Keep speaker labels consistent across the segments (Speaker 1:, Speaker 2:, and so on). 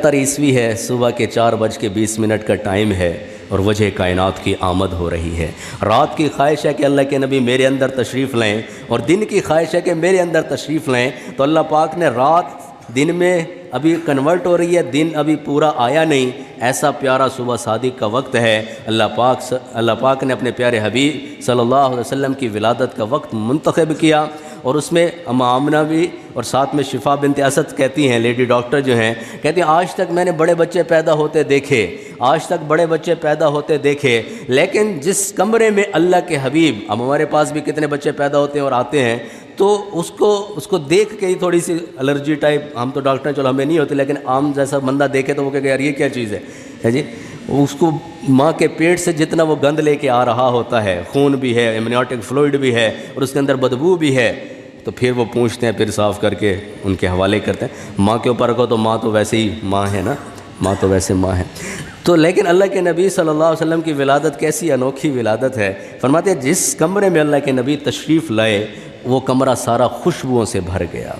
Speaker 1: 75 ہے، صبح کے 4:20 کا ٹائم ہے اور وجہ کائنات کی آمد ہو رہی ہے۔ رات کی خواہش ہے کہ اللہ کے نبی میرے اندر تشریف لائیں، اور دن کی خواہش ہے کہ میرے اندر تشریف لائیں، تو اللہ پاک نے رات دن میں ابھی کنورٹ ہو رہی ہے، دن ابھی پورا آیا نہیں، ایسا پیارا صبح صادق کا وقت ہے۔ اللہ پاک نے اپنے پیارے حبیب صلی اللہ علیہ وسلم کی ولادت کا وقت منتخب کیا، اور اس میں اماں آمنہ بھی اور ساتھ میں شفا بنت اسد کہتی ہیں، لیڈی ڈاکٹر جو ہیں، کہتی ہیں آج تک میں نے بڑے بچے پیدا ہوتے دیکھے، آج تک بڑے بچے پیدا ہوتے دیکھے، لیکن جس کمرے میں اللہ کے حبیب، اب ہمارے پاس بھی کتنے بچے پیدا ہوتے ہیں اور آتے ہیں، تو اس کو دیکھ کے ہی تھوڑی سی الرجی ٹائپ، ہم تو ڈاکٹر چلو ہمیں نہیں ہوتی، لیکن عام جیسا بندہ دیکھے تو وہ کہے کہ یار یہ کیا چیز ہے جی، اس کو ماں کے پیٹ سے جتنا وہ گند لے کے آ رہا ہوتا ہے، خون بھی ہے، ایمنیوٹک فلوئڈ بھی ہے، اور اس کے اندر بدبو بھی ہے، تو پھر وہ پوچھتے ہیں، پھر صاف کر کے ان کے حوالے کرتے ہیں۔ ماں کے اوپر رکھو تو ماں تو ویسے ہی ماں ہے نا، ماں تو ویسے ماں ہے۔ تو لیکن اللہ کے نبی صلی اللہ علیہ وسلم کی ولادت کیسی انوکھی ولادت ہے، فرماتے ہیں جس کمرے میں اللہ کے نبی تشریف لائے وہ کمرہ سارا خوشبوؤں سے بھر گیا،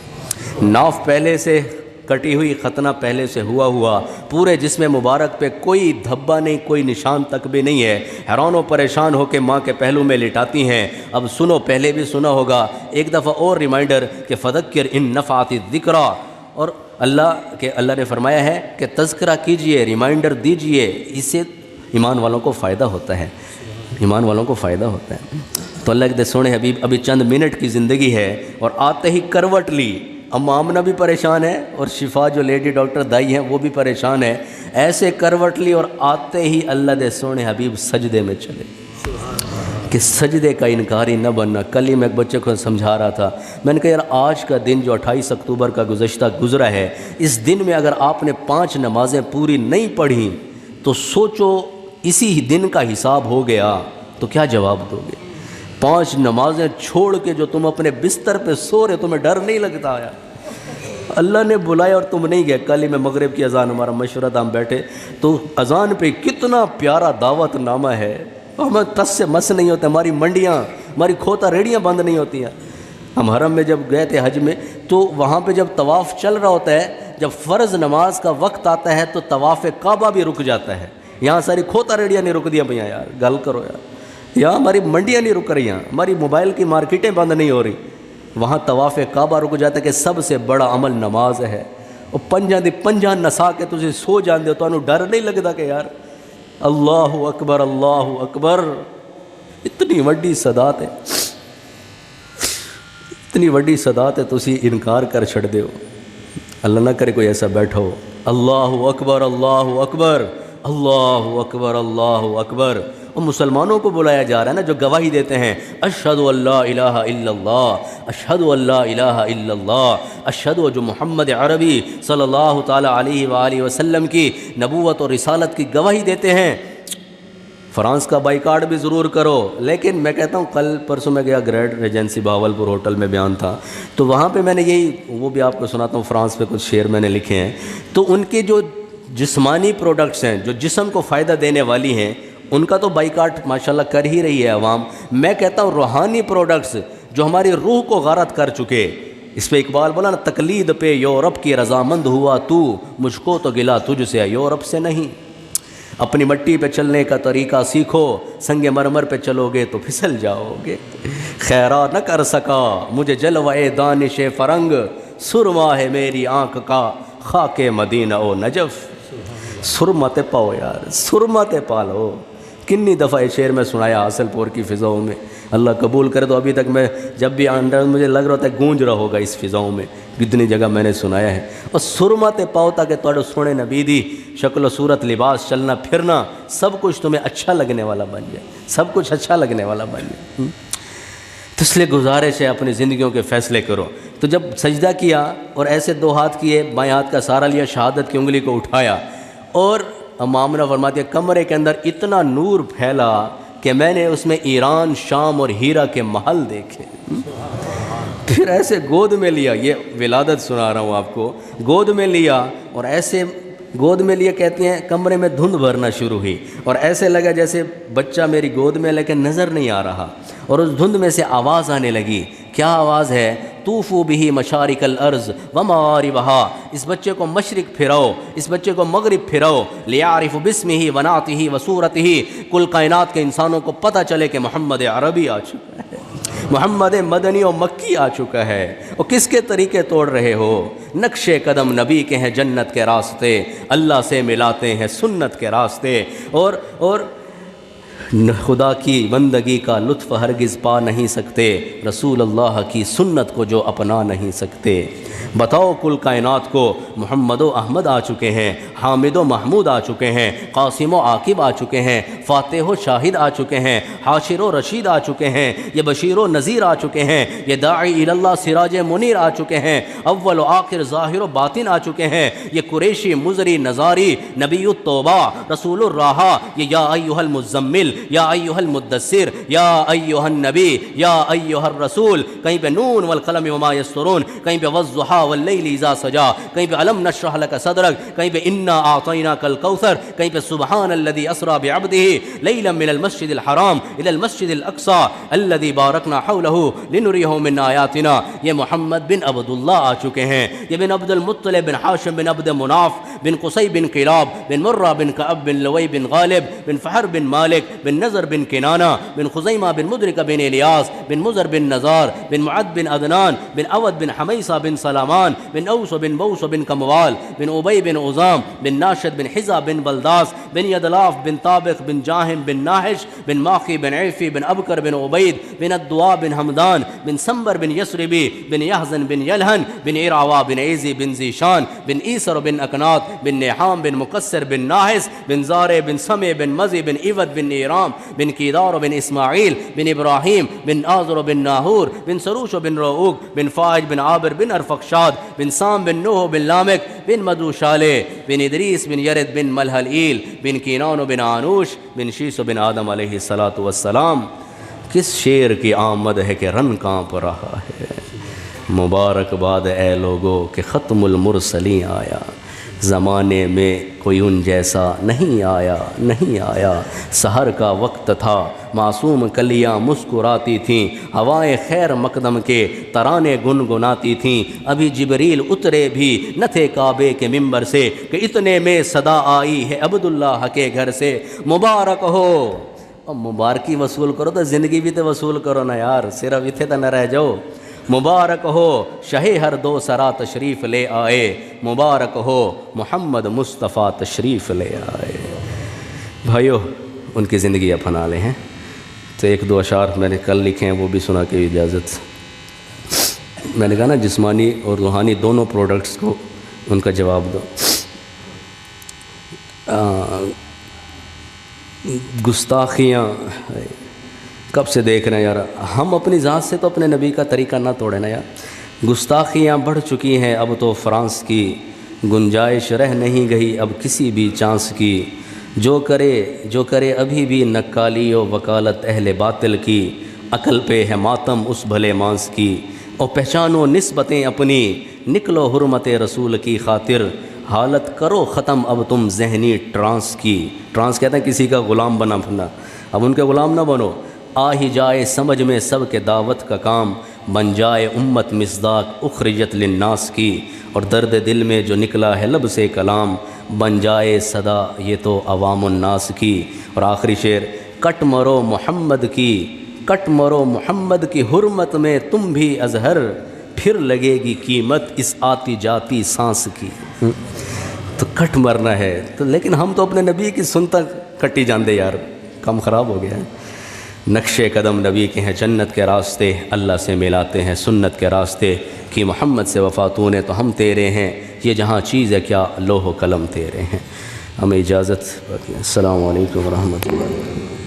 Speaker 1: ناف پہلے سے کٹی ہوئی، ختنہ پہلے سے ہوا، پورے جسم مبارک پہ کوئی دھبا نہیں، کوئی نشان تک بھی نہیں ہے۔ حیران و پریشان ہو کے ماں کے پہلو میں لٹاتی ہیں۔ اب سنو، پہلے بھی سنا ہوگا، ایک دفعہ اور ریمائنڈر کہ فذکر ان نفعت الذکریٰ، اور اللہ نے فرمایا ہے کہ تذکرہ کیجئے، ریمائنڈر دیجئے، اس سے ایمان والوں کو فائدہ ہوتا ہے، ایمان والوں کو فائدہ ہوتا ہے۔ تو اللہ کے سونے حبیب ابھی چند منٹ کی زندگی ہے اور آتے ہی کروٹ لی، اماں آمنہ بھی پریشان ہے اور شفا جو لیڈی ڈاکٹر دائی ہیں وہ بھی پریشان ہے، ایسے کروٹ لی اور آتے ہی اللہ دے سونے حبیب سجدے میں چلے کہ سجدے کا انکاری نہ بننا۔ کل ہی میں ایک بچے کو سمجھا رہا تھا، میں نے کہا یار آج کا دن جو 28 اکتوبر کا گزرا ہے، اس دن میں اگر آپ نے 5 نمازیں پوری نہیں پڑھی تو سوچو اسی دن کا حساب ہو گیا تو کیا جواب دو گے؟ 5 نمازیں چھوڑ کے جو تم اپنے بستر پہ سو رہے، تمہیں ڈر نہیں لگتا آیا؟ اللہ نے بلایا اور تم نہیں گئے۔ کل ہی میں مغرب کی اذان، ہمارا مشورہ تھا، ہم بیٹھے تو اذان پہ کتنا پیارا دعوت نامہ ہے، ہمیں تس سے مس نہیں ہوتے، ہماری منڈیاں، ہماری کھوتا ریڑیاں بند نہیں ہوتی ہیں۔ ہم حرم میں جب گئے تھے حج میں، تو وہاں پہ جب طواف چل رہا ہوتا ہے، جب فرض نماز کا وقت آتا ہے تو طواف کعبہ بھی رک جاتا ہے۔ یہاں ساری کھوتا ریڑیاں نہیں رک دیا بھیا، یار گل کرو یار، یہاں ہماری منڈیاں نہیں رک رہی ہیں، ہماری موبائل کی مارکیٹیں بند نہیں ہو رہی، وہاں طواف کعبہ رک جاتا ہے کہ سب سے بڑا عمل نماز ہے۔ اور پنجاں نسا کے تجھے سو جاندے ہو، تو انہوں ڈر نہیں لگتا کہ یار اللہ اکبر اللہ اکبر، اتنی وڈی صدات ہے، اتنی وڈی صدات ہے، تسی انکار کر چھڑ دے ہو۔ اللہ نہ کرے کوئی ایسا بیٹھا ہو، اللہ اکبر اللہ اکبر اللہ اکبر اللہ اکبر، اور مسلمانوں کو بلایا جا رہا ہے نا جو گواہی دیتے ہیں، اشہد ان لا الہ الا اللہ، اشہد ان لا الہ الا اللہ، اشہد جو محمد عربی صلی اللہ تعالی علیہ وآلہ وسلم کی نبوت اور رسالت کی گواہی دیتے ہیں۔ فرانس کا بائیکاٹ بھی ضرور کرو، لیکن میں کہتا ہوں کل پرسوں میں گیا گریڈ ریجنسی بہاولپور ہوٹل میں بیان تھا، تو وہاں پہ میں نے یہی، وہ بھی آپ کو سناتا ہوں، فرانس پہ کچھ شعر میں نے لکھے ہیں، تو ان کے جو جسمانی پروڈکٹس ہیں جو جسم کو فائدہ دینے والی ہیں، ان کا تو بائیکاٹ ماشاءاللہ کر ہی رہی ہے عوام۔ میں کہتا ہوں روحانی پروڈکٹس جو ہماری روح کو غارت کر چکے، اس پہ اقبال بولا نا، تقلید پہ یورپ کی رضامند ہوا تو، مجھ کو تو گلا تجھ سے یورپ سے نہیں۔ اپنی مٹی پہ چلنے کا طریقہ سیکھو، سنگ مرمر پہ چلو گے تو پھسل جاؤ گے۔ خیرات نہ کر سکا مجھے جلوہ دانش فرنگ، سرما ہے میری آنکھ کا خاک مدینہ و نجف۔ سرما تے پاؤ یار، سرما تے پالو۔ کنی دفعہ یہ شعر میں سنایا حاصل پور کی فضاؤں میں، اللہ قبول کرے تو ابھی تک میں جب بھی انڈر مجھے لگ رہا ہوتا ہے گونج رہا ہوگا اس فضاؤں میں، کتنی جگہ میں نے سنایا ہے۔ اور سرما تے پاؤ تاکہ توڑے سونے نبی دی شکل و صورت، لباس، چلنا پھرنا، سب کچھ تمہیں اچھا لگنے والا بن جائے، سب کچھ اچھا لگنے والا بن جائے۔ تو اس لیے گزارش ہے اپنی زندگیوں کے فیصلے کرو۔ تو جب سجدہ کیا اور ایسے 2 ہاتھ کیے، بائیں ہاتھ کا سہارا لیا، شہادت کی انگلی کو اٹھایا، اور اماں آمنہ فرماتی ہے کمرے کے اندر اتنا نور پھیلا کہ میں نے اس میں ایران، شام اور ہیرا کے محل دیکھے۔ پھر ایسے گود میں لیا، یہ ولادت سنا رہا ہوں آپ کو، گود میں لیا اور ایسے گود میں لیے کہتے ہیں کمرے میں دھند بھرنا شروع ہوئی اور ایسے لگا جیسے بچہ میری گود میں لیکن نظر نہیں آ رہا، اور اس دھند میں سے آواز آنے لگی. کیا آواز ہے؟ طوفوا بہ مشارق الارض ومغاربہا، اس بچے کو مشرق پھراؤ، اس بچے کو مغرب پھراؤ. لیعرف باسمہ ونعتہ وصورتہ، کل کائنات کے انسانوں کو پتہ چلے کہ محمد عربی آ چکا ہے، محمد مدنی و مکی آ چکا ہے. اور کس کے طریقے توڑ رہے ہو؟ نقش قدم نبی کے ہیں جنت کے راستے، اللہ سے ملاتے ہیں سنت کے راستے، اور خدا کی بندگی کا لطف ہرگز پا نہیں سکتے رسول اللہ کی سنت کو جو اپنا نہیں سکتے. بتاؤ کل کائنات کو محمد و احمد آ چکے ہیں، حامد و محمود آ چکے ہیں، قاسم و عاقب آ چکے ہیں، فاتح و شاہد آ چکے ہیں، حاشر و رشید آ چکے ہیں، یہ بشیر و نذیر آ چکے ہیں، یہ داعی اللہ سراج منیر آ چکے ہیں، اول و آخر ظاہر و باطن آ چکے ہیں، یہ قریشی مزری نزاری نبی التوبہ رسول الراحہ، یہ یا ایہا المزمل، یا ایہا المدثر، یا ایہا النبی، یا ایہا الرسول. کہیں پہ نون والقلم وما یسطرون، کہیں پہ والضحیٰ واللیل اذا سجا، کہیں پہ الم نشرح لک صدرک، کہیں پہ انا اعطیناک الکوثر، کہیں پہ سبحان الذی اسری بعبدہ لیلا من المسجد الحرام الی المسجد الاقصی الذی بارکنا حولہ لنریہ من آیاتنا. یہ محمد بن عبداللہ آ چکے ہیں، یہ بن عبد المطلب بن حاشم بن عبد مناف بن قصی بن کلاب بن مرہ بن کعب بن لوی بن غالب بن فہر بن مالک بن نظر بن کنانہ بن خزیمہ بن مدرک بن الیاس بن مزر بن نزار بن معد بن عدنان بن عود بن حمیصہ بن سلامان بن اوس بن بوس بن کموال بن ابی بن عظام بن ناشد بن حزا بن بلداس بن یدلاف بن طابق بن جاہم بن ناحش بن ماخی بن عیفی بن ابکر بن عبید بن الدعا بن حمدان بن سمبر بن یسربی بن یحزن بن یلہن بن ارعوا بن عیزی بن زیشان بن ایسر بن اکنات بن نیحام بن مقصر بن ناحس بن زارے بن سمع بن مزی بن عود بن نیرام بن کیدار بن اسماعیل بن ابراہیم بن آزر بن ناہور بن سروش بن رؤوک بن فائج بن عابر بن ارفقشاد بن سام بن نوح بن لامک بن مدو شالے بن ادریس بن یرد بن ملحل ایل بن کینان بن آنوش بن شیس بن آدم علیہ الصلاۃ والسلام. کس شیر کی آمد ہے کہ رن کانپ رہا ہے. مبارکباد اے لوگو کہ ختم المرسلین آیا، زمانے میں کوئی ان جیسا نہیں آیا، نہیں آیا. سحر کا وقت تھا، معصوم کلیاں مسکراتی تھیں، ہوائیں خیر مقدم کے ترانے گنگناتی تھیں. ابھی جبریل اترے بھی نہ تھے کعبے کے ممبر سے کہ اتنے میں صدا آئی ہے عبداللہ کے گھر سے. مبارک ہو. اب مبارکی وصول کرو تو زندگی بھی تو وصول کرو نا یار، صرف اتنے تو نہ رہ جاؤ. مبارک ہو شہ ہر دو سرا تشریف لے آئے، مبارک ہو محمد مصطفیٰ تشریف لے آئے. بھائیو ان کی زندگی اپنا لے ہیں تو ایک دو اشعار میں نے کل لکھے ہیں وہ بھی سنا کے اجازت. میں نے کہا نا جسمانی اور روحانی دونوں پروڈکٹس کو ان کا جواب دو. گستاخیاں کب سے دیکھ رہے ہیں یار، ہم اپنی ذات سے تو اپنے نبی کا طریقہ نہ توڑیں نا یار. گستاخیاں بڑھ چکی ہیں اب تو فرانس کی، گنجائش رہ نہیں گئی اب کسی بھی چانس کی. جو کرے ابھی بھی نکالی و وکالت اہل باطل کی، عقل پہ ہے ماتم اس بھلے مانس کی. اور پہچانو نسبتیں اپنی، نکلو حرمت رسول کی خاطر، حالت کرو ختم اب تم ذہنی ٹرانس کی. ٹرانس کہتے ہیں کسی کا غلام بنا پھرنا، اب ان کے غلام نہ بنو. آ ہی جائے سمجھ میں سب کے دعوت کا کام، بن جائے امت مصداق اخرجت للناس کی. اور درد دل میں جو نکلا ہے لب سے کلام، بن جائے صدا یہ تو عوام الناس کی. اور آخری شعر، کٹ مرو محمد کی، کٹ مرو محمد کی حرمت میں تم بھی اظہر، پھر لگے گی قیمت اس آتی جاتی سانس کی. تو کٹ مرنا ہے تو، لیکن ہم تو اپنے نبی کی سنتا کٹی جاندے یار، کم خراب ہو گیا ہے. نقش قدم نبی کے ہیں جنت کے راستے، اللہ سے ملاتے ہیں سنت کے راستے. کہ محمد سے وفاتون ہے تو ہم تیرے ہیں، یہ جہاں چیز ہے کیا لوح و قلم تیرے ہیں. ہمیں اجازت. السلام علیکم ورحمۃ اللہ.